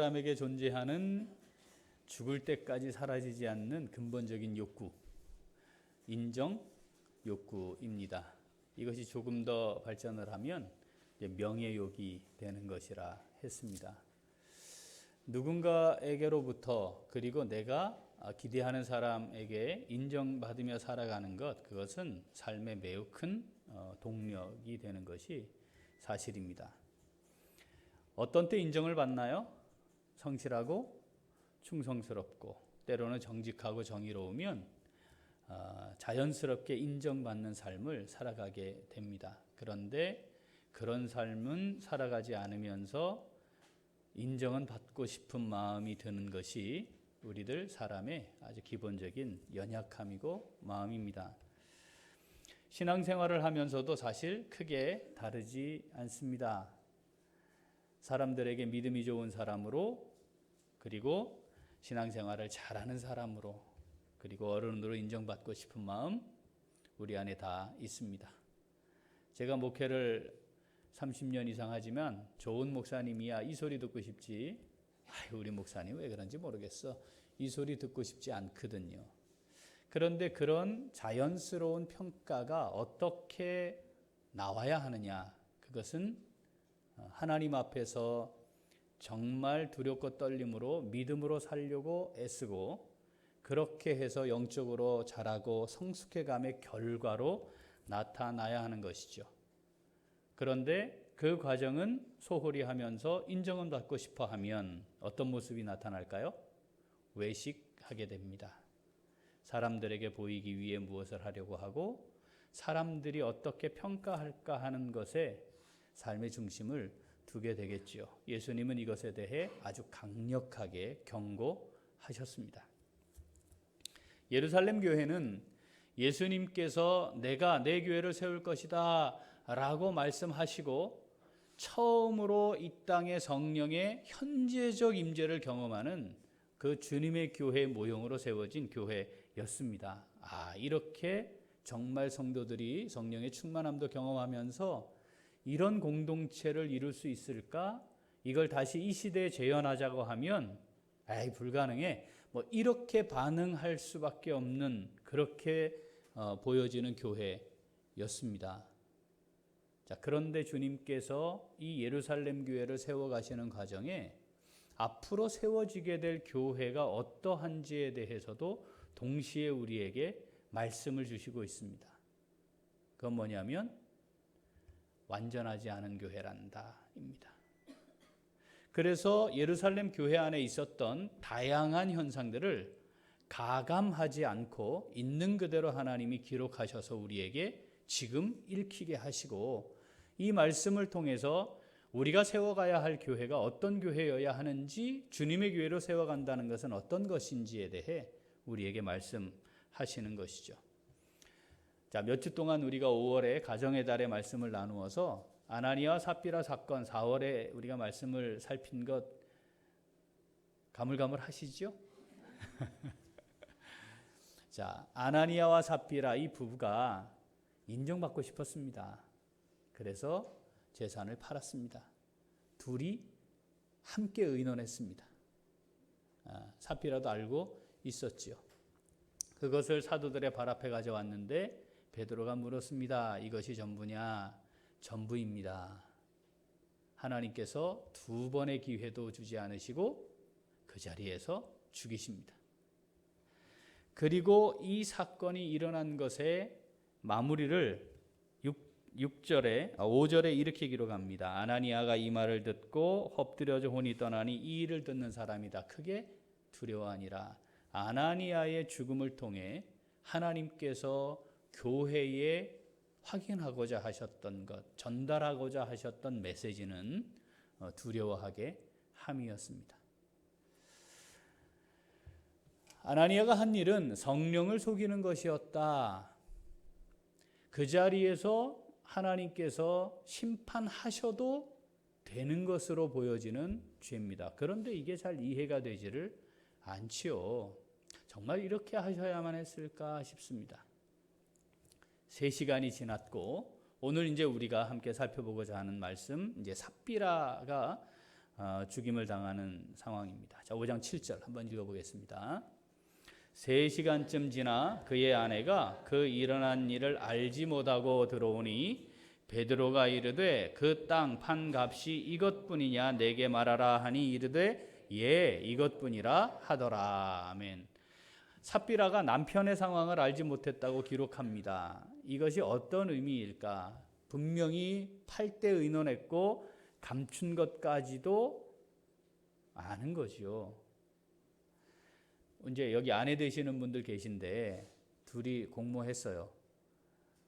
사람에게 존재하는 죽을 때까지 사라지지 않는 근본적인 욕구, 인정 욕구입니다. 이것이 조금 더 발전을 하면 명예욕이 되는 것이라 했습니다. 누군가에게로부터 그리고 내가 기대하는 사람에게 인정받으며 살아가는 것, 그것은 삶의 매우 큰 동력이 되는 것이 사실입니다. 어떤 때 인정을 받나요? 성실하고 충성스럽고 때로는 정직하고 정의로우면 자연스럽게 인정받는 삶을 살아가게 됩니다. 그런데 그런 삶은 살아가지 않으면서 인정은 받고 싶은 마음이 드는 것이 우리들 사람의 아주 기본적인 연약함이고 마음입니다. 신앙생활을 하면서도 사실 크게 다르지 않습니다. 사람들에게 믿음이 좋은 사람으로, 그리고 신앙생활을 잘하는 사람으로, 그리고 어른으로 인정받고 싶은 마음 우리 안에 다 있습니다. 제가 목회를 30년 이상 하지만 좋은 목사님이야 이 소리 듣고 싶지, 우리 목사님 왜 그런지 모르겠어, 이 소리 듣고 싶지 않거든요. 그런데 그런 자연스러운 평가가 어떻게 나와야 하느냐, 그것은 하나님 앞에서 정말 두렵고 떨림으로 믿음으로 살려고 애쓰고 그렇게 해서 영적으로 자라고 성숙해감의 결과로 나타나야 하는 것이죠. 그런데 그 과정은 소홀히 하면서 인정은 받고 싶어 하면 어떤 모습이 나타날까요? 외식하게 됩니다. 사람들에게 보이기 위해 무엇을 하려고 하고 사람들이 어떻게 평가할까 하는 것에 삶의 중심을 두게 되겠지요. 예수님은 이것에 대해 아주 강력하게 경고하셨습니다. 예루살렘 교회는 예수님께서 내가 내 교회를 세울 것이다 라고 말씀하시고 처음으로 이 땅의 성령의 현재적 임재를 경험하는 그 주님의 교회 모형으로 세워진 교회였습니다. 이렇게 정말 성도들이 성령의 충만함도 경험하면서 이런 공동체를 이룰 수 있을까? 이걸 다시 이 시대에 재현하자고 하면 불가능해. 이렇게 반응할 수밖에 없는, 그렇게 보여지는 교회였습니다. 그런데 주님께서 이 예루살렘 교회를 세워가시는 과정에 앞으로 세워지게 될 교회가 어떠한지에 대해서도 동시에 우리에게 말씀을 주시고 있습니다. 그건 뭐냐면 완전하지 않은 교회란다입니다. 그래서 예루살렘 교회 안에 있었던 다양한 현상들을 가감하지 않고 있는 그대로 하나님이 기록하셔서 우리에게 지금 읽히게 하시고, 이 말씀을 통해서 우리가 세워가야 할 교회가 어떤 교회여야 하는지, 주님의 교회로 세워간다는 것은 어떤 것인지에 대해 우리에게 말씀하시는 것이죠. 몇 주 동안 우리가 5월에 가정의 달의 말씀을 나누어서 아나니아와 삽비라 사건, 4월에 우리가 말씀을 살핀 것 가물가물하시죠? 아나니아와 삽비라 이 부부가 인정받고 싶었습니다. 그래서 재산을 팔았습니다. 둘이 함께 의논했습니다. 삽비라도 알고 있었지요. 그것을 사도들의 발 앞에 가져왔는데 베드로가 물었습니다. 이것이 전부냐? 전부입니다. 하나님께서 2번의 기회도 주지 않으시고 그 자리에서 죽이십니다. 그리고 이 사건이 일어난 것의 마무리를 5절에 이렇게 기록합니다. 아나니아가 이 말을 듣고 엎드려져 혼이 떠나니 이 일을 듣는 사람이다 크게 두려워하니라. 아나니아의 죽음을 통해 하나님께서 교회에 확인하고자 하셨던 것, 전달하고자 하셨던 메시지는 두려워하게 함이었습니다. 아나니아가 한 일은 성령을 속이는 것이었다. 그 자리에서 하나님께서 심판하셔도 되는 것으로 보여지는 죄입니다. 그런데 이게 잘 이해가 되지를 않지요. 정말 이렇게 하셔야만 했을까 싶습니다. 3시간이 지났고 오늘 이제 우리가 함께 살펴보고자 하는 말씀, 이제 삽비라가 죽임을 당하는 상황입니다. 자, 5장 7절 한번 읽어보겠습니다. 3시간쯤 지나 그의 아내가 그 일어난 일을 알지 못하고 들어오니 베드로가 이르되 그 땅 판 값이 이것뿐이냐 내게 말하라 하니 이르되 예 이것뿐이라 하더라. 아멘. 삽비라가 남편의 상황을 알지 못했다고 기록합니다. 이것이 어떤 의미일까? 분명히 팔 때 의논했고 감춘 것까지도 아는 거죠. 이제 여기 아내 되시는 분들 계신데 둘이 공모했어요.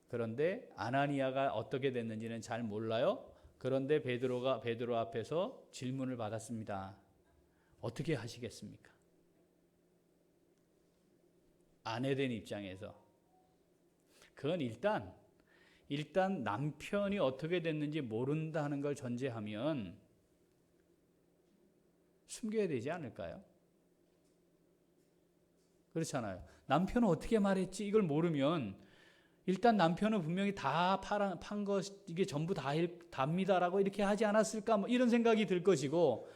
그런데 아나니아가 어떻게 됐는지는 잘 몰라요. 그런데 베드로 앞에서 질문을 받았습니다. 어떻게 하시겠습니까? 아내 된 입장에서 그건 일단 남편이 어떻게 됐는지 모른다는 걸 전제하면 숨겨야 되지 않을까요? 그렇잖아요. 남편은 어떻게 말했지 이걸 모르면 일단 남편은 분명히 다 판 것 이게 전부 답니다라고 이렇게 하지 않았을까 뭐 이런 생각이 들 것이고,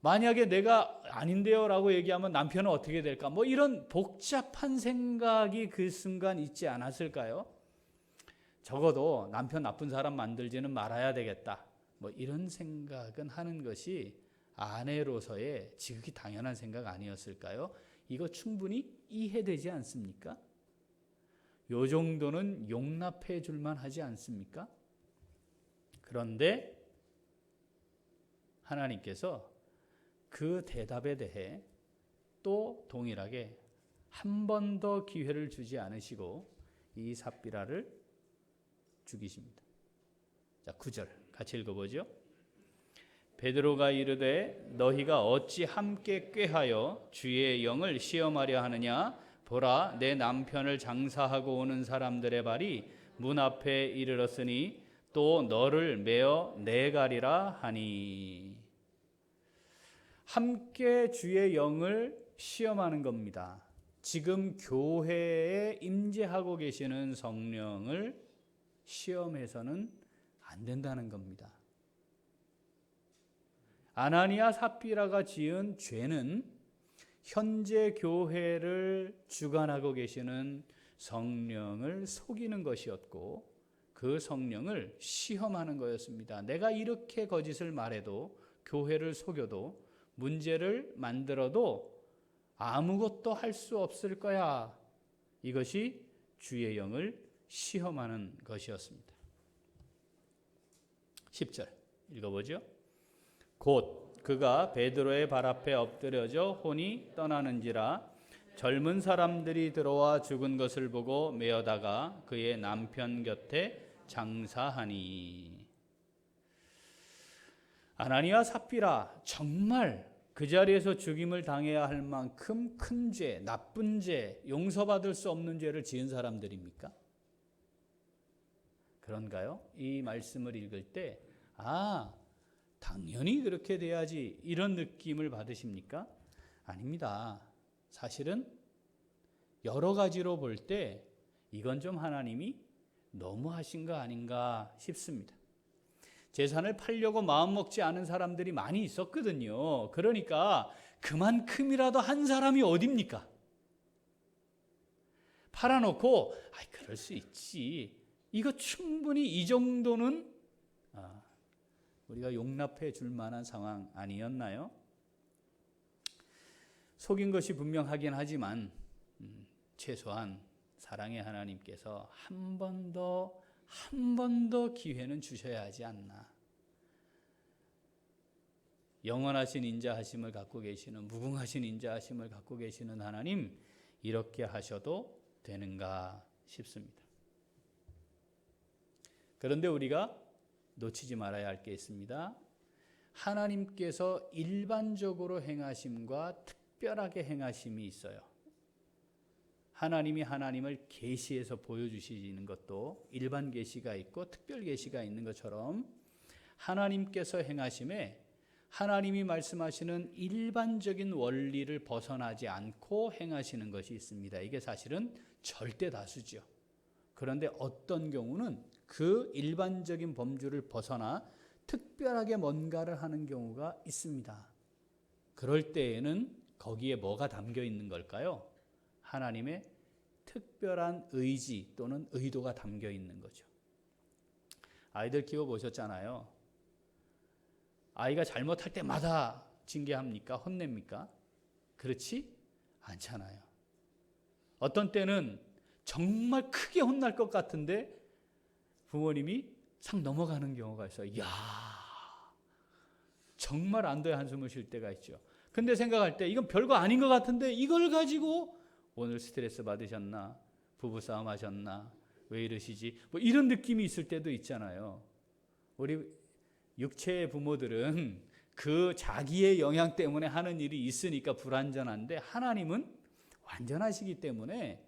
만약에 내가 아닌데요라고 얘기하면 남편은 어떻게 될까 뭐 이런 복잡한 생각이 그 순간 있지 않았을까요? 적어도 남편 나쁜 사람 만들지는 말아야 되겠다 뭐 이런 생각은 하는 것이 아내로서의 지극히 당연한 생각 아니었을까요? 이거 충분히 이해되지 않습니까? 요 정도는 용납해 줄만 하지 않습니까? 그런데 하나님께서 그 대답에 대해 또 동일하게 한 번 더 기회를 주지 않으시고 이 삽비라를 죽이십니다. 자, 9절 같이 읽어보죠. 베드로가 이르되 너희가 어찌 함께 꾀하여 주의 영을 시험하려 하느냐? 보라, 내 남편을 장사하고 오는 사람들의 발이 문 앞에 이르렀으니 또 너를 메어 내가리라 하니. 함께 주의 영을 시험하는 겁니다. 지금 교회에 임재하고 계시는 성령을 시험해서는 안 된다는 겁니다. 아나니아 삽비라가 지은 죄는 현재 교회를 주관하고 계시는 성령을 속이는 것이었고 그 성령을 시험하는 거였습니다. 내가 이렇게 거짓을 말해도 교회를 속여도 문제를 만들어도 아무것도 할 수 없을 거야. 이것이 주의 영을 시험하는 것이었습니다. 10절 읽어보죠. 곧 그가 베드로의 발 앞에 엎드려져 혼이 떠나는지라 젊은 사람들이 들어와 죽은 것을 보고 메어다가 그의 남편 곁에 장사하니. 아나니아 삽비라 정말 그 자리에서 죽임을 당해야 할 만큼 큰 죄, 나쁜 죄, 용서받을 수 없는 죄를 지은 사람들입니까? 그런가요? 이 말씀을 읽을 때 당연히 그렇게 돼야지 이런 느낌을 받으십니까? 아닙니다. 사실은 여러 가지로 볼 때 이건 좀 하나님이 너무하신 거 아닌가 싶습니다. 재산을 팔려고 마음먹지 않은 사람들이 많이 있었거든요. 그러니까 그만큼이라도 한 사람이 어딥니까? 팔아놓고 그럴 수 있지. 이거 충분히 이 정도는 우리가 용납해 줄 만한 상황 아니었나요? 속인 것이 분명하긴 하지만 최소한 사랑의 하나님께서 한 번 더 기회는 주셔야 하지 않나. 영원하신 인자하심을 갖고 계시는, 무궁하신 인자하심을 갖고 계시는 하나님, 이렇게 하셔도 되는가 싶습니다. 그런데 우리가 놓치지 말아야 할 게 있습니다. 하나님께서 일반적으로 행하심과 특별하게 행하심이 있어요. 하나님이 하나님을 계시해서 보여주시는 것도 일반 계시가 있고 특별 계시가 있는 것처럼 하나님께서 행하심에 하나님이 말씀하시는 일반적인 원리를 벗어나지 않고 행하시는 것이 있습니다. 이게 사실은 절대 다수죠. 그런데 어떤 경우는 그 일반적인 범주를 벗어나 특별하게 뭔가를 하는 경우가 있습니다. 그럴 때에는 거기에 뭐가 담겨 있는 걸까요? 하나님의 특별한 의지 또는 의도가 담겨 있는 거죠. 아이들 키워보셨잖아요. 아이가 잘못할 때마다 징계합니까? 혼냅니까? 그렇지 않잖아요. 어떤 때는 정말 크게 혼날 것 같은데 부모님이 상 넘어가는 경우가 있어요. 이야, 정말 안도의 한숨을 쉴 때가 있죠. 근데 생각할 때 이건 별거 아닌 것 같은데 이걸 가지고 오늘 스트레스 받으셨나? 부부싸움 하셨나? 왜 이러시지? 뭐 이런 느낌이 있을 때도 있잖아요. 우리 육체의 부모들은 그 자기의 영향 때문에 하는 일이 있으니까 불완전한데 하나님은 완전하시기 때문에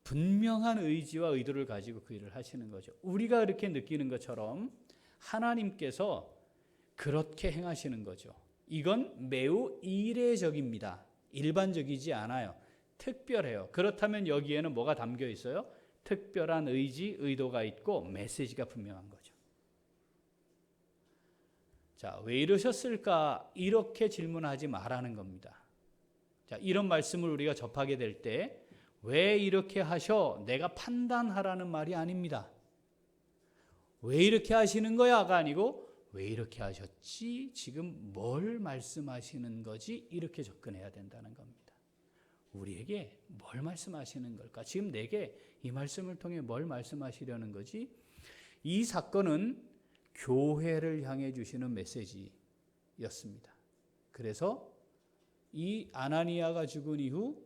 분명한 의지와 의도를 가지고 그 일을 하시는 거죠. 우리가 이렇게 느끼는 것처럼 하나님께서 그렇게 행하시는 거죠. 이건 매우 이례적입니다. 일반적이지 않아요. 특별해요. 그렇다면 여기에는 뭐가 담겨 있어요? 특별한 의지, 의도가 있고 메시지가 분명한 거죠. 자, 왜 이러셨을까? 이렇게 질문하지 말라는 겁니다. 자, 이런 말씀을 우리가 접하게 될 때 왜 이렇게 하셔? 내가 판단하라는 말이 아닙니다. 왜 이렇게 하시는 거야가 아니고 왜 이렇게 하셨지? 지금 뭘 말씀하시는 거지? 이렇게 접근해야 된다는 겁니다. 우리에게 뭘 말씀하시는 걸까? 지금 내게 이 말씀을 통해 뭘 말씀하시려는 거지? 이 사건은 교회를 향해 주시는 메시지였습니다. 그래서 이 아나니아가 죽은 이후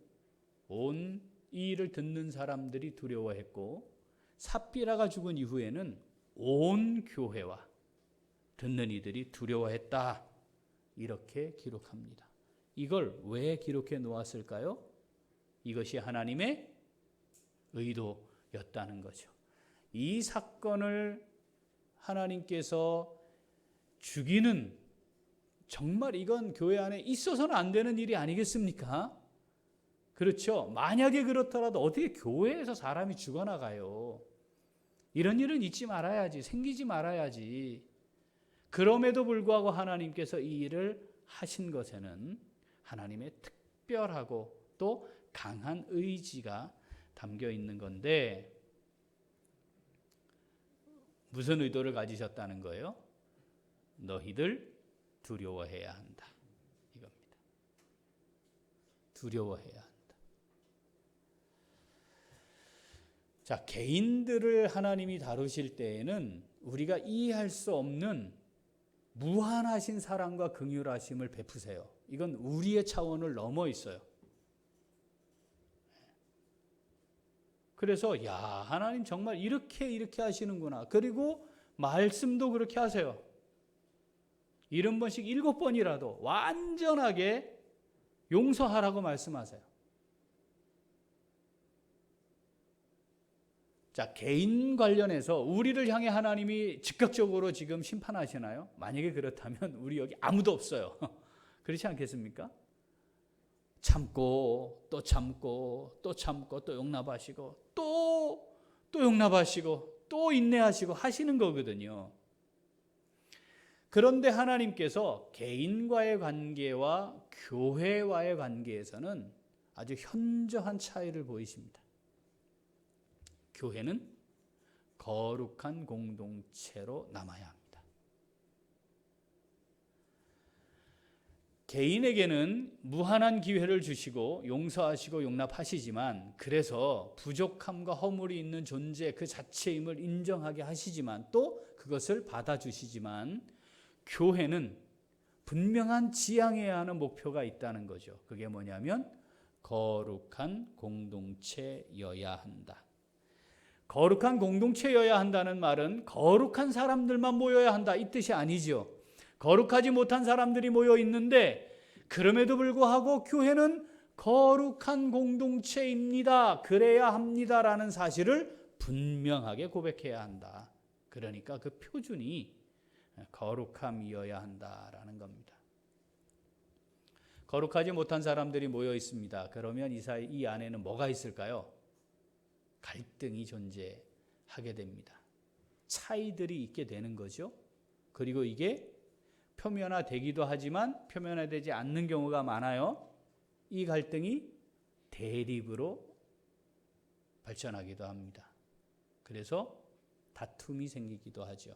온 이 일을 듣는 사람들이 두려워했고 삽비라가 죽은 이후에는 온 교회와 듣는 이들이 두려워했다. 이렇게 기록합니다. 이걸 왜 기록해 놓았을까요? 이것이 하나님의 의도였다는 거죠. 이 사건을 하나님께서 죽이는 정말 이건 교회 안에 있어서는 안 되는 일이 아니겠습니까? 그렇죠. 만약에 그렇더라도 어떻게 교회에서 사람이 죽어나가요? 이런 일은 있지 말아야지. 생기지 말아야지. 그럼에도 불구하고 하나님께서 이 일을 하신 것에는 하나님의 특별하고 또 강한 의지가 담겨 있는 건데 무슨 의도를 가지셨다는 거예요? 너희들 두려워해야 한다. 이겁니다. 두려워해야 한다. 자, 개인들을 하나님이 다루실 때에는 우리가 이해할 수 없는 무한하신 사랑과 긍휼하심을 베푸세요. 이건 우리의 차원을 넘어 있어요. 그래서 야, 하나님 정말 이렇게 하시는구나. 그리고 말씀도 그렇게 하세요. 70번씩 7번이라도 완전하게 용서하라고 말씀하세요. 자, 개인 관련해서 우리를 향해 하나님이 즉각적으로 지금 심판하시나요? 만약에 그렇다면 우리 여기 아무도 없어요. 그렇지 않겠습니까? 참고 또 참고 또 참고 또 용납하시고 또 용납하시고 또 인내하시고 하시는 거거든요. 그런데 하나님께서 개인과의 관계와 교회와의 관계에서는 아주 현저한 차이를 보이십니다. 교회는 거룩한 공동체로 남아야 합니다. 개인에게는 무한한 기회를 주시고 용서하시고 용납하시지만 그래서 부족함과 허물이 있는 존재 그 자체임을 인정하게 하시지만 또 그것을 받아주시지만 교회는 분명한 지향해야 하는 목표가 있다는 거죠. 그게 뭐냐면 거룩한 공동체여야 한다. 거룩한 공동체여야 한다는 말은 거룩한 사람들만 모여야 한다 이 뜻이 아니죠. 거룩하지 못한 사람들이 모여 있는데 그럼에도 불구하고 교회는 거룩한 공동체입니다. 그래야 합니다라는 사실을 분명하게 고백해야 한다. 그러니까 그 표준이 거룩함이어야 한다라는 겁니다. 거룩하지 못한 사람들이 모여 있습니다. 그러면 이 안에는 뭐가 있을까요? 갈등이 존재하게 됩니다. 차이들이 있게 되는 거죠. 그리고 이게 표면화되기도 하지만 표면화되지 않는 경우가 많아요. 이 갈등이 대립으로 발전하기도 합니다. 그래서 다툼이 생기기도 하죠.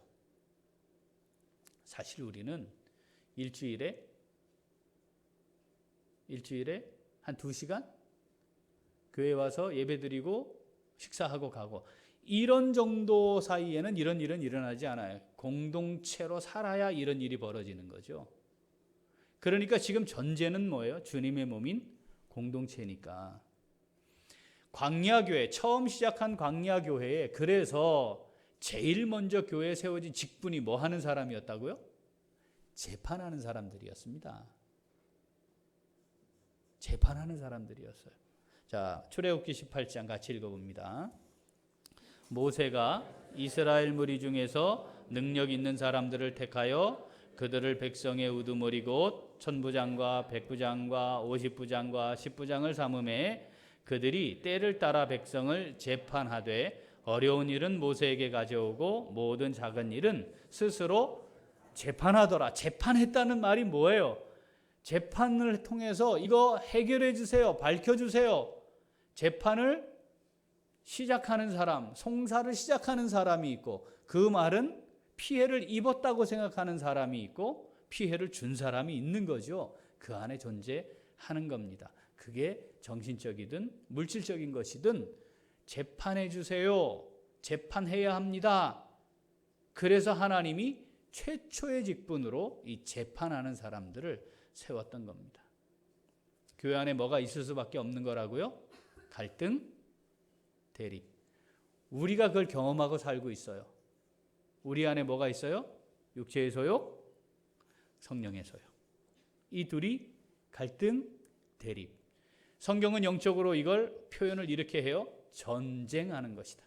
사실 우리는 일주일에 한 2시간 교회 와서 예배드리고 식사하고 가고, 이런 정도 사이에는 이런 일은 일어나지 않아요. 공동체로 살아야 이런 일이 벌어지는 거죠. 그러니까 지금 전제는 뭐예요? 주님의 몸인 공동체니까. 광야교회, 처음 시작한 광야교회에 그래서 제일 먼저 교회에 세워진 직분이 뭐 하는 사람이었다고요? 재판하는 사람들이었습니다. 재판하는 사람들이었어요. 자, 출애굽기 18장 같이 읽어봅니다. 모세가 이스라엘 무리 중에서 능력 있는 사람들을 택하여 그들을 백성의 우두머리 곧 천부장과 백부장과 50부장과 10부장을 삼음에 그들이 때를 따라 백성을 재판하되 어려운 일은 모세에게 가져오고 모든 작은 일은 스스로 재판하더라. 재판했다는 말이 뭐예요? 재판을 통해서 이거 해결해 주세요. 밝혀 주세요. 재판을 시작하는 사람, 송사를 시작하는 사람이 있고, 그 말은 피해를 입었다고 생각하는 사람이 있고 피해를 준 사람이 있는 거죠. 그 안에 존재하는 겁니다. 그게 정신적이든 물질적인 것이든 재판해 주세요. 재판해야 합니다. 그래서 하나님이 최초의 직분으로 이 재판하는 사람들을 세웠던 겁니다. 교회 안에 뭐가 있을 수밖에 없는 거라고요? 갈등, 대립. 우리가 그걸 경험하고 살고 있어요. 우리 안에 뭐가 있어요? 육체의 소욕, 성령의 소욕. 이 둘이 갈등, 대립. 성경은 영적으로 이걸 표현을 이렇게 해요. 전쟁하는 것이다.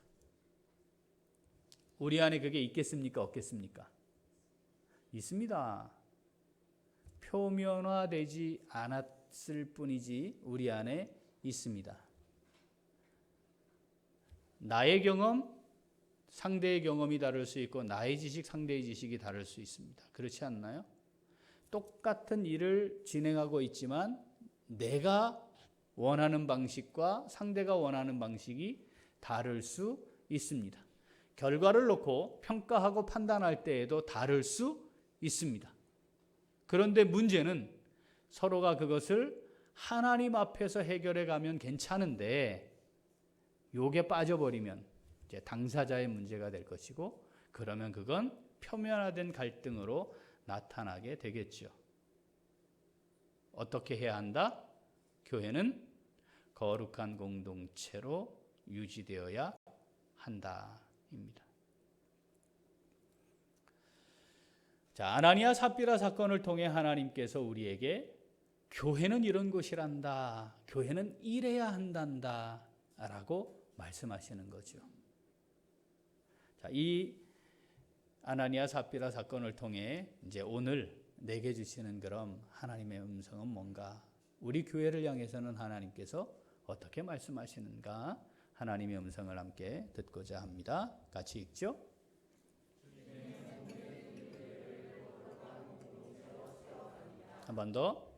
우리 안에 그게 있겠습니까? 없겠습니까? 있습니다. 표면화되지 않았을 뿐이지 우리 안에 있습니다. 나의 경험, 상대의 경험이 다를 수 있고 나의 지식, 상대의 지식이 다를 수 있습니다. 그렇지 않나요? 똑같은 일을 진행하고 있지만 내가 원하는 방식과 상대가 원하는 방식이 다를 수 있습니다. 결과를 놓고 평가하고 판단할 때에도 다를 수 있습니다. 그런데 문제는 서로가 그것을 하나님 앞에서 해결해 가면 괜찮은데 요게 빠져버리면 이제 당사자의 문제가 될 것이고, 그러면 그건 표면화된 갈등으로 나타나게 되겠죠. 어떻게 해야 한다? 교회는 거룩한 공동체로 유지되어야 한다입니다. 자, 아나니아 삽비라 사건을 통해 하나님께서 우리에게 교회는 이런 곳이란다, 교회는 이래야 한단다 라고 말씀하시는 거죠. 자, 이 아나니아 삽비라 사건을 통해 이제 오늘 내게 주시는 그럼 하나님의 음성은 뭔가, 우리 교회를 향해서는 하나님께서 어떻게 말씀하시는가, 하나님의 음성을 함께 듣고자 합니다. 같이 읽죠. 한 번 더.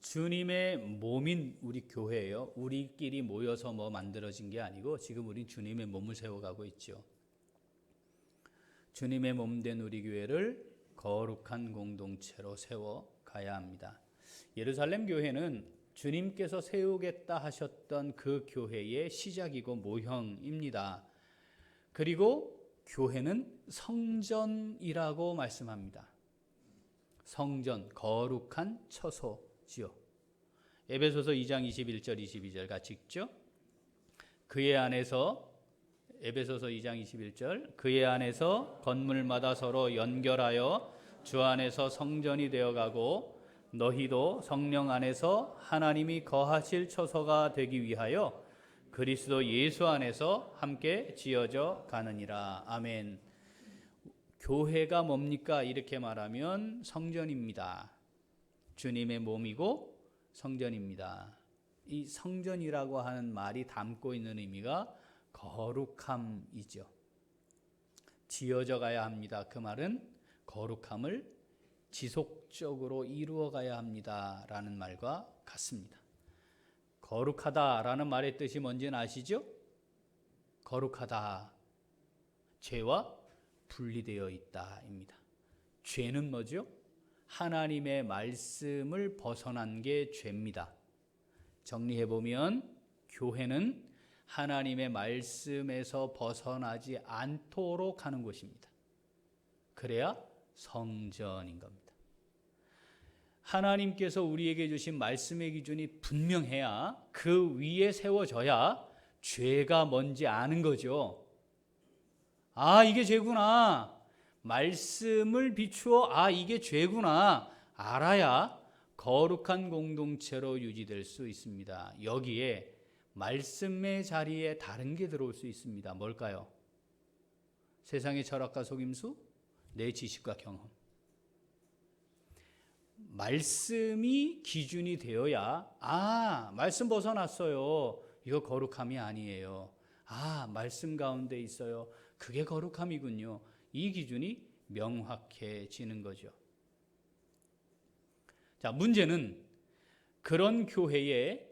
주님의 몸인 우리 교회예요. 우리끼리 모여서 뭐 만들어진 게 아니고 지금 우린 주님의 몸을 세워가고 있죠. 주님의 몸된 우리 교회를 거룩한 공동체로 세워가야 합니다. 예루살렘 교회는 주님께서 세우겠다 하셨던 그 교회의 시작이고 모형입니다. 그리고 교회는 성전이라고 말씀합니다. 성전, 거룩한 처소지요. 에베소서 2장 21절 22절 같이 읽죠. 그의 안에서, 에베소서 2장 21절, 그의 안에서 건물마다 서로 연결하여 주 안에서 성전이 되어가고 너희도 성령 안에서 하나님이 거하실 처소가 되기 위하여 그리스도 예수 안에서 함께 지어져 가느니라. 아멘. 교회가 뭡니까? 이렇게 말하면 성전입니다. 주님의 몸이고 성전입니다. 이 성전이라고 하는 말이 담고 있는 의미가 거룩함이죠. 지어져 가야 합니다. 그 말은 거룩함을 지속적으로 이루어 가야 합니다 라는 말과 같습니다. 거룩하다라는 말의 뜻이 뭔지는 아시죠? 거룩하다, 죄와 분리되어 있다입니다. 죄는 뭐죠? 하나님의 말씀을 벗어난 게 죄입니다. 정리해보면 교회는 하나님의 말씀에서 벗어나지 않도록 하는 곳입니다. 그래야 성전인 겁니다. 하나님께서 우리에게 주신 말씀의 기준이 분명해야 그 위에 세워져야 죄가 뭔지 아는 거죠. 아, 이게 죄구나. 말씀을 비추어 이게 죄구나 알아야 거룩한 공동체로 유지될 수 있습니다. 여기에 말씀의 자리에 다른 게 들어올 수 있습니다. 뭘까요? 세상의 철학과 속임수, 내 지식과 경험. 말씀이 기준이 되어야 말씀 벗어났어요. 이거 거룩함이 아니에요. 말씀 가운데 있어요. 그게 거룩함이군요. 이 기준이 명확해지는 거죠. 자, 문제는 그런 교회에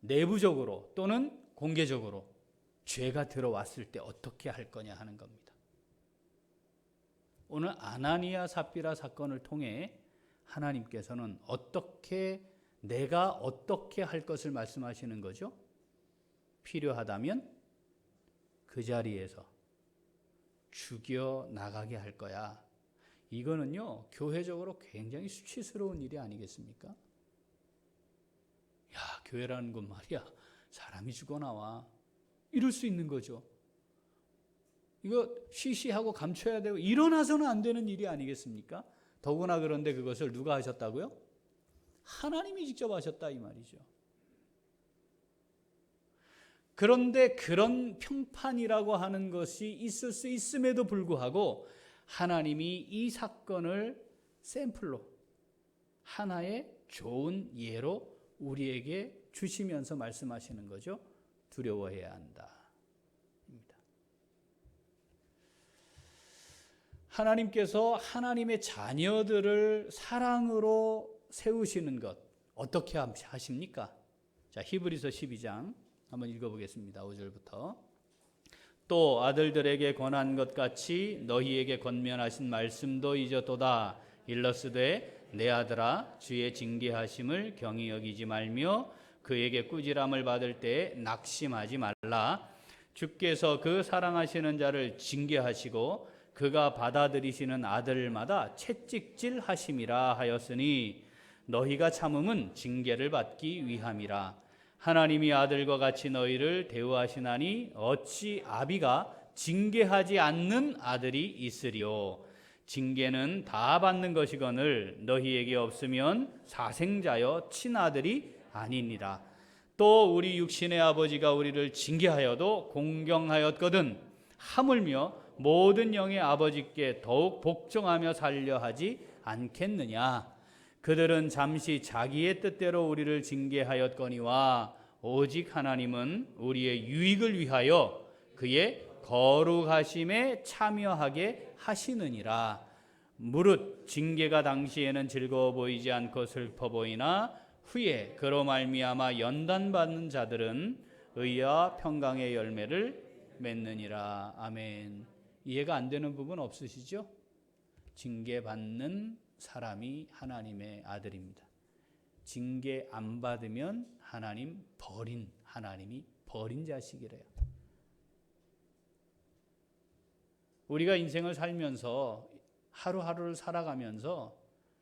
내부적으로 또는 공개적으로 죄가 들어왔을 때 어떻게 할 거냐 하는 겁니다. 오늘 아나니아 삽비라 사건을 통해 하나님께서는 내가 어떻게 할 것을 말씀하시는 거죠? 필요하다면 그 자리에서 죽여 나가게 할 거야. 이거는요, 교회적으로 굉장히 수치스러운 일이 아니겠습니까? 야, 교회라는 건 말이야, 사람이 죽어나와. 이럴 수 있는 거죠. 이거 쉬쉬하고 감춰야 되고 일어나서는 안 되는 일이 아니겠습니까? 더구나 그런데 그것을 누가 하셨다고요? 하나님이 직접 하셨다 이 말이죠. 그런데 그런 평판이라고 하는 것이 있을 수 있음에도 불구하고 하나님이 이 사건을 샘플로 하나의 좋은 예로 우리에게 주시면서 말씀하시는 거죠. 두려워해야 한다. 하나님께서 하나님의 자녀들을 사랑으로 세우시는 것 어떻게 하십니까? 자, 히브리서 12장 한번 읽어보겠습니다. 5절부터. 또 아들들에게 권한 것 같이 너희에게 권면하신 말씀도 잊었도다. 일러스되 내 아들아 주의 징계하심을 경히 여기지 말며 그에게 꾸지람을 받을 때 낙심하지 말라. 주께서 그 사랑하시는 자를 징계하시고 그가 받아들이시는 아들마다 채찍질 하심이라 하였으니 너희가 참음은 징계를 받기 위함이라. 하나님이 아들과 같이 너희를 대우하시나니 어찌 아비가 징계하지 않는 아들이 있으리요. 징계는 다 받는 것이거늘 너희에게 없으면 사생자여 친아들이 아니니라. 또 우리 육신의 아버지가 우리를 징계하여도 공경하였거든 하물며 모든 영의 아버지께 더욱 복종하며 살려 하지 않겠느냐. 그들은 잠시 자기의 뜻대로 우리를 징계하였거니와 오직 하나님은 우리의 유익을 위하여 그의 거룩하심에 참여하게 하시느니라. 무릇 징계가 당시에는 즐거워 보이지 않고 슬퍼 보이나 후에 그로 말미암아 연단받는 자들은 의와 평강의 열매를 맺느니라. 아멘. 이해가 안 되는 부분 없으시죠? 징계받는 사람이 하나님의 아들입니다. 징계 안 받으면 하나님이 버린 자식이래요. 우리가 인생을 살면서 하루하루를 살아가면서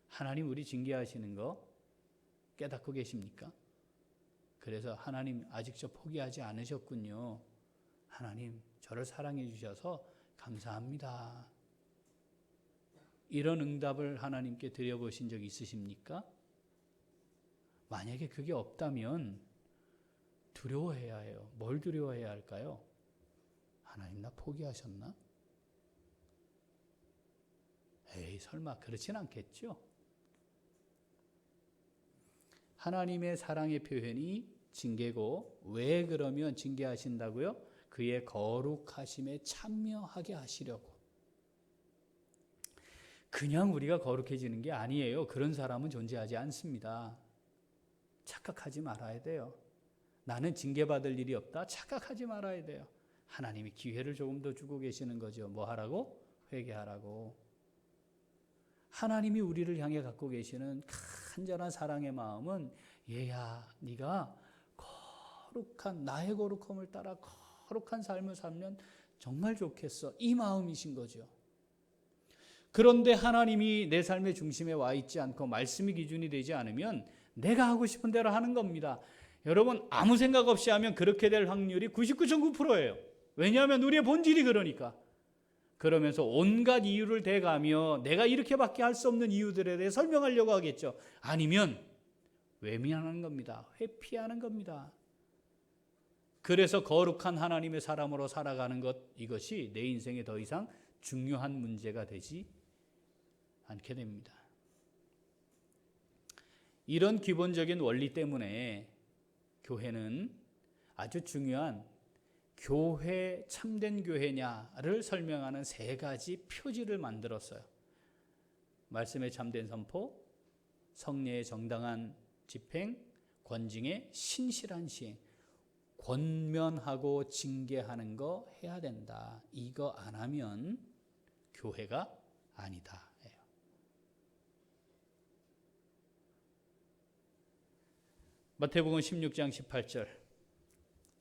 하나님 우리 징계하시는 거 깨닫고 계십니까? 그래서 하나님 아직 저 포기하지 않으셨군요. 하나님 저를 사랑해 주셔서 감사합니다. 이런 응답을 하나님께 드려보신 적 있으십니까? 만약에 그게 없다면 두려워해야 해요. 뭘 두려워해야 할까요? 하나님 나 포기하셨나? 에이 설마 그렇진 않겠죠? 하나님의 사랑의 표현이 징계고 왜 그러면 징계하신다고요? 그의 거룩하심에 참여하게 하시려고. 그냥 우리가 거룩해지는 게 아니에요. 그런 사람은 존재하지 않습니다. 착각하지 말아야 돼요. 나는 징계받을 일이 없다. 착각하지 말아야 돼요. 하나님이 기회를 조금 더 주고 계시는 거죠. 뭐 하라고? 회개하라고. 하나님이 우리를 향해 갖고 계시는 간절한 사랑의 마음은 얘야, 네가 거룩한 나의 거룩함을 따라 거룩한 삶을 살면 정말 좋겠어. 이 마음이신 거죠. 그런데 하나님이 내 삶의 중심에 와 있지 않고 말씀이 기준이 되지 않으면 내가 하고 싶은 대로 하는 겁니다. 여러분, 아무 생각 없이 하면 그렇게 될 확률이 99.9%예요. 왜냐하면 우리의 본질이 그러니까. 그러면서 온갖 이유를 대가며 내가 이렇게밖에 할 수 없는 이유들에 대해 설명하려고 하겠죠. 아니면 외면하는 겁니다. 회피하는 겁니다. 그래서 거룩한 하나님의 사람으로 살아가는 것, 이것이 내 인생에 더 이상 중요한 문제가 되지 않게 됩니다. 이런 기본적인 원리 때문에 교회는 아주 중요한 교회, 참된 교회냐를 설명하는 3가지 표지를 만들었어요. 말씀의 참된 선포, 성례의 정당한 집행, 권징의 신실한 시행. 권면하고 징계하는 거 해야 된다. 이거 안 하면 교회가 아니다. 마태복음 16장 18절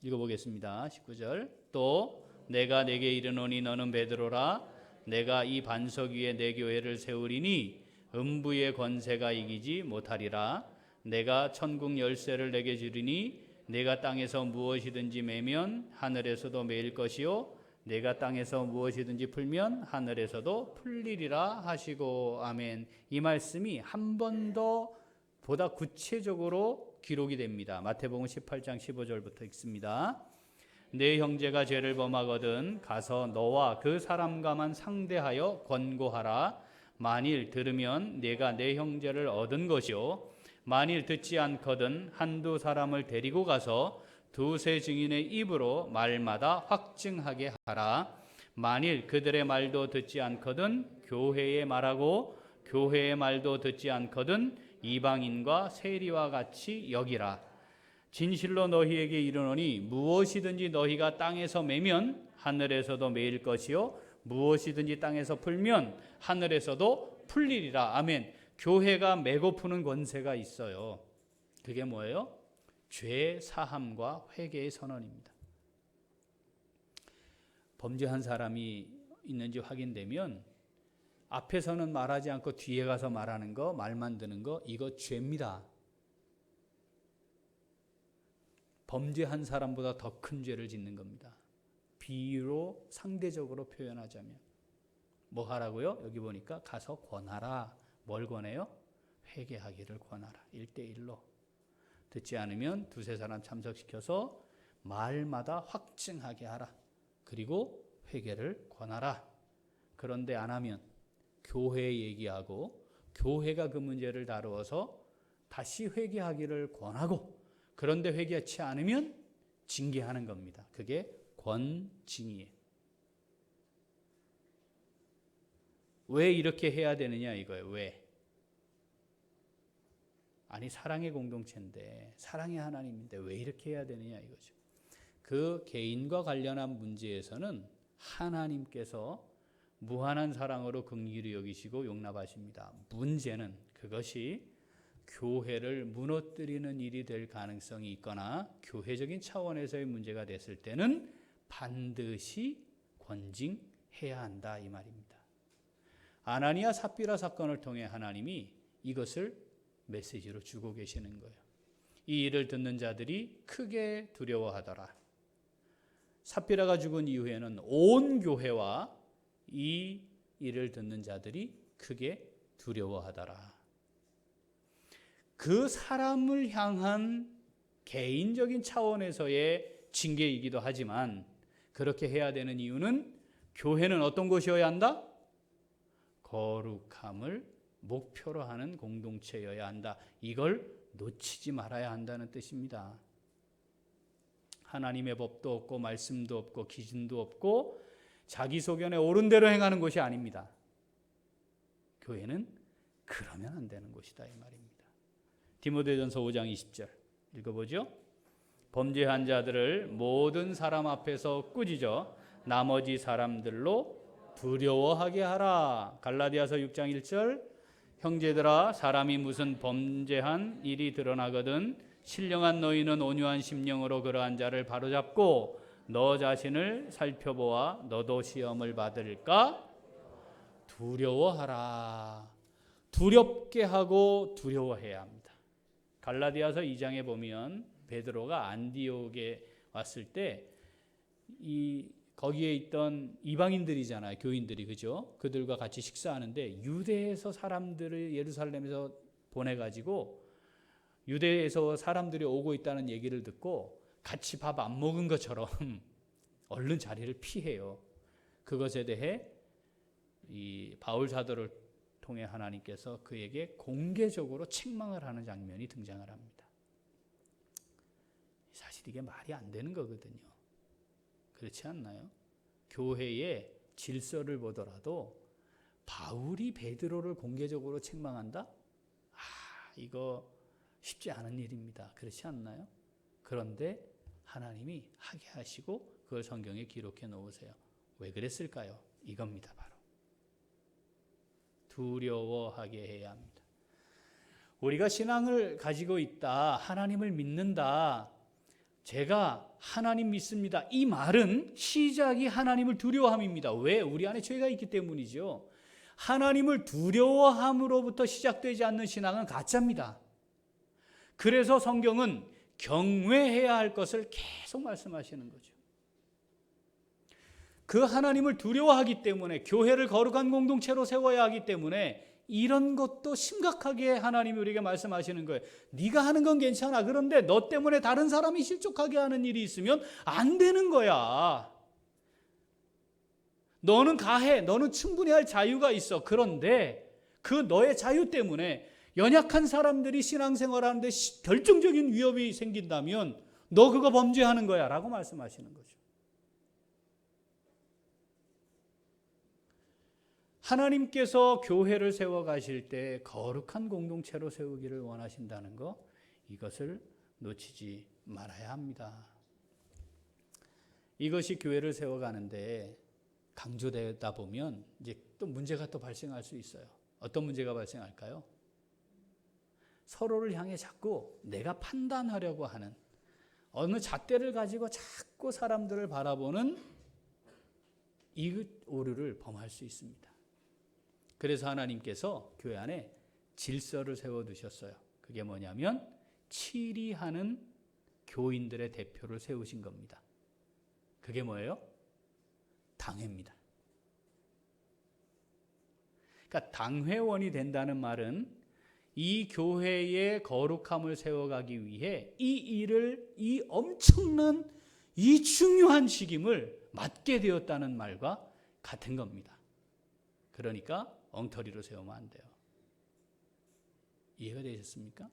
읽어보겠습니다. 19절 또 내가 내게 이르노니 너는 베드로라 내가 이 반석 위에 내 교회를 세우리니 음부의 권세가 이기지 못하리라. 내가 천국 열쇠를 내게 주리니 내가 땅에서 무엇이든지 매면 하늘에서도 매일 것이요 내가 땅에서 무엇이든지 풀면 하늘에서도 풀리리라 하시고. 아멘. 이 말씀이 한 번 더 보다 구체적으로 기록이 됩니다. 마태복음 18장 15절부터 읽습니다. 내 형제가 죄를 범하거든 가서 너와 그 사람과만 상대하여 권고하라. 만일 들으면 내가 내 형제를 얻은 것이요 만일 듣지 않거든 한두 사람을 데리고 가서 두세 증인의 입으로 말마다 확증하게 하라. 만일 그들의 말도 듣지 않거든 교회의 말하고 교회의 말도 듣지 않거든 이방인과 세리와 같이 여기라. 진실로 너희에게 이르노니 무엇이든지 너희가 땅에서 매면 하늘에서도 매일 것이요 무엇이든지 땅에서 풀면 하늘에서도 풀리리라. 아멘. 교회가 매고 푸는 권세가 있어요. 그게 뭐예요? 죄 사함과 회개의 선언입니다. 범죄한 사람이 있는지 확인되면 앞에서는 말하지 않고 뒤에 가서 말하는 거, 말 만드는 거, 이거 죄입니다. 범죄한 사람보다 더 큰 죄를 짓는 겁니다. 비유로 상대적으로 표현하자면 뭐 하라고요? 여기 보니까 가서 권하라. 뭘 권해요? 회개하기를 권하라. 1대1로. 듣지 않으면 두세 사람 참석시켜서 말마다 확증하게 하라. 그리고 회개를 권하라. 그런데 안 하면 교회 얘기하고 교회가 그 문제를 다루어서 다시 회개하기를 권하고 그런데 회개하지 않으면 징계하는 겁니다. 그게 권징이에요. 왜 이렇게 해야 되느냐 이거예요. 왜? 아니 사랑의 공동체인데 사랑의 하나님인데 왜 이렇게 해야 되느냐 이거죠. 그 개인과 관련한 문제에서는 하나님께서 무한한 사랑으로 긍휼히 여기시고 용납하십니다. 문제는 그것이 교회를 무너뜨리는 일이 될 가능성이 있거나 교회적인 차원에서의 문제가 됐을 때는 반드시 권징해야 한다 이 말입니다. 아나니아 삽비라 사건을 통해 하나님이 이것을 메시지로 주고 계시는 거예요. 이 일을 듣는 자들이 크게 두려워하더라. 삽비라가 죽은 이후에는 온 교회와 이 일을 듣는 자들이 크게 두려워하더라. 그 사람을 향한 개인적인 차원에서의 징계이기도 하지만 그렇게 해야 되는 이유는 교회는 어떤 곳이어야 한다? 거룩함을 목표로 하는 공동체여야 한다. 이걸 놓치지 말아야 한다는 뜻입니다. 하나님의 법도 없고 말씀도 없고 기준도 없고 자기 소견에 옳은 대로 행하는 곳이 아닙니다. 교회는 그러면 안 되는 곳이다 이 말입니다. 디모데전서 5장 20절 읽어보죠. 범죄한 자들을 모든 사람 앞에서 꾸짖어 나머지 사람들로 두려워하게 하라. 갈라디아서 6장 1절 형제들아 사람이 무슨 범죄한 일이 드러나거든 신령한 너희는 온유한 심령으로 그러한 자를 바로잡고 너 자신을 살펴보아 너도 시험을 받을까 두려워하라. 두렵게 하고 두려워해야 합니다. 갈라디아서 2장에 보면 베드로가 안디옥에 왔을 때 거기에 있던 이방인들이잖아요. 교인들이, 그죠? 그들과 같이 식사하는데 유대에서 사람들을 예루살렘에서 보내가지고 유대에서 사람들이 오고 있다는 얘기를 듣고 같이 밥 안 먹은 것처럼 얼른 자리를 피해요. 그것에 대해 이 바울 사도를 통해 하나님께서 그에게 공개적으로 책망을 하는 장면이 등장을 합니다. 사실 이게 말이 안 되는 거거든요. 그렇지 않나요? 교회의 질서를 보더라도 바울이 베드로를 공개적으로 책망한다? 이거 쉽지 않은 일입니다. 그렇지 않나요? 그런데 하나님이 하게 하시고 그걸 성경에 기록해 놓으세요. 왜 그랬을까요? 이겁니다. 바로 두려워하게 해야 합니다. 우리가 신앙을 가지고 있다, 하나님을 믿는다, 제가 하나님 믿습니다, 이 말은 시작이 하나님을 두려워함입니다. 왜? 우리 안에 죄가 있기 때문이죠. 하나님을 두려워함으로부터 시작되지 않는 신앙은 가짜입니다. 그래서 성경은 경외해야 할 것을 계속 말씀하시는 거죠. 그 하나님을 두려워하기 때문에 교회를 거룩한 공동체로 세워야 하기 때문에 이런 것도 심각하게 하나님이 우리에게 말씀하시는 거예요. 네가 하는 건 괜찮아. 그런데 너 때문에 다른 사람이 실족하게 하는 일이 있으면 안 되는 거야. 너는 가해. 너는 충분히 할 자유가 있어. 그런데 그 너의 자유 때문에 연약한 사람들이 신앙생활하는데 결정적인 위협이 생긴다면 너 그거 범죄하는 거야 라고 말씀하시는 거죠. 하나님께서 교회를 세워가실 때 거룩한 공동체로 세우기를 원하신다는 것, 이것을 놓치지 말아야 합니다. 이것이 교회를 세워가는데 강조되다 보면 이제 또 문제가 또 발생할 수 있어요. 어떤 문제가 발생할까요? 서로를 향해 자꾸 내가 판단하려고 하는 어느 잣대를 가지고 자꾸 사람들을 바라보는 이 오류를 범할 수 있습니다. 그래서 하나님께서 교회 안에 질서를 세워두셨어요. 그게 뭐냐면 치리하는 교인들의 대표를 세우신 겁니다. 그게 뭐예요? 당회입니다. 그러니까 당회원이 된다는 말은 이 교회의 거룩함을 세워가기 위해 이 일을, 이 엄청난, 이 중요한 책임을 맡게 되었다는 말과 같은 겁니다. 그러니까 엉터리로 세우면 안 돼요. 이해가 되셨습니까?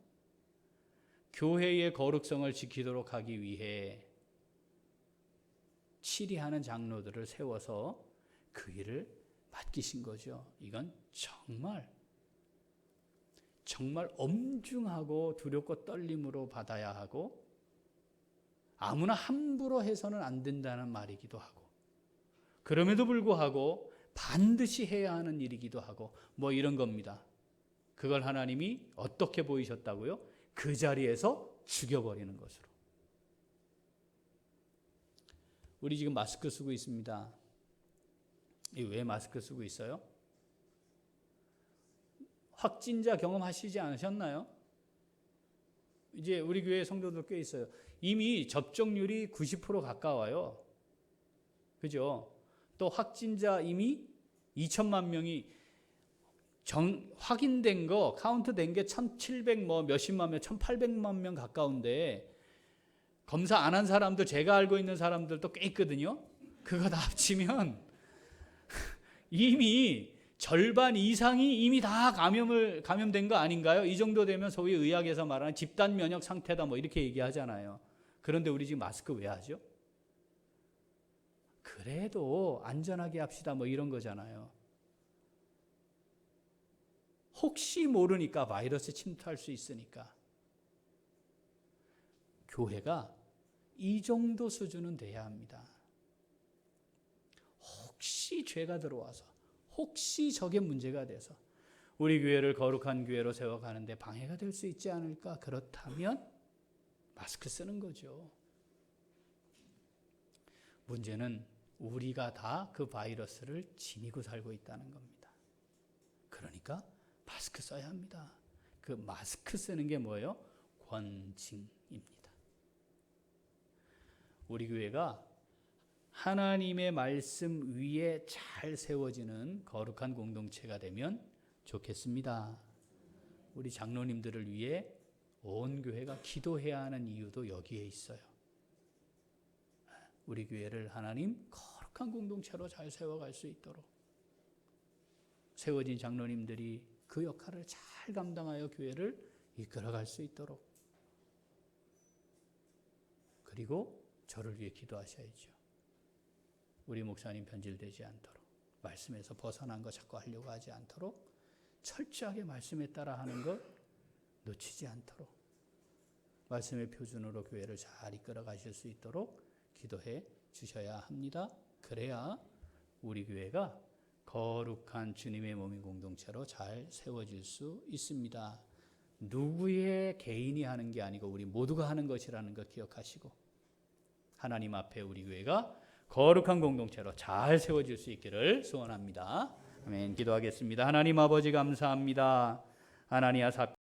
교회의 거룩성을 지키도록 하기 위해 치리하는 장로들을 세워서 그 일을 맡기신 거죠. 이건 정말 엄중하고 두렵고 떨림으로 받아야 하고 아무나 함부로 해서는 안 된다는 말이기도 하고 그럼에도 불구하고 반드시 해야 하는 일이기도 하고 뭐 이런 겁니다. 그걸 하나님이 어떻게 보이셨다고요? 그 자리에서 죽여버리는 것으로. 우리 지금 마스크 쓰고 있습니다. 왜 마스크 쓰고 있어요? 확진자 경험하시지 않으셨나요? 이제 우리 교회 성도들 꽤 있어요. 이미 접종률이 90% 가까워요. 그죠? 또 확진자 이미 2천만 명이 확인된 거, 카운트된 게 1,700 몇십만 명, 1,800만 명 가까운데 검사 안 한 사람들, 제가 알고 있는 사람들도 꽤 있거든요. 그거 다 합치면 이미 절반 이상이 이미 다 감염된 거 아닌가요? 이 정도 되면 소위 의학에서 말하는 집단 면역 상태다 뭐 이렇게 얘기하잖아요. 그런데 우리 지금 마스크 왜 하죠? 그래도 안전하게 합시다 뭐 이런 거잖아요. 혹시 모르니까 바이러스 침투할 수 있으니까. 교회가 이 정도 수준은 돼야 합니다. 혹시 죄가 들어와서, 혹시 저게 문제가 돼서 우리 교회를 거룩한 교회로 세워가는데 방해가 될 수 있지 않을까? 그렇다면 마스크 쓰는 거죠. 문제는 우리가 다 그 바이러스를 지니고 살고 있다는 겁니다. 그러니까 마스크 써야 합니다. 그 마스크 쓰는 게 뭐예요? 권징입니다. 우리 교회가 하나님의 말씀 위에 잘 세워지는 거룩한 공동체가 되면 좋겠습니다. 우리 장로님들을 위해 온 교회가 기도해야 하는 이유도 여기에 있어요. 우리 교회를 하나님 거룩한 공동체로 잘 세워갈 수 있도록 세워진 장로님들이 그 역할을 잘 감당하여 교회를 이끌어갈 수 있도록, 그리고 저를 위해 기도하셔야죠. 우리 목사님 변질되지 않도록, 말씀에서 벗어난 거 자꾸 하려고 하지 않도록 철저하게 말씀에 따라 하는 것 놓치지 않도록 말씀의 표준으로 교회를 잘 이끌어 가실 수 있도록 기도해 주셔야 합니다. 그래야 우리 교회가 거룩한 주님의 몸인 공동체로 잘 세워질 수 있습니다. 누구의 개인이 하는 게 아니고 우리 모두가 하는 것이라는 것 기억하시고 하나님 앞에 우리 교회가 거룩한 공동체로 잘 세워질 수 있기를 소원합니다. 아멘. 기도하겠습니다. 하나님 아버지 감사합니다. 아나니아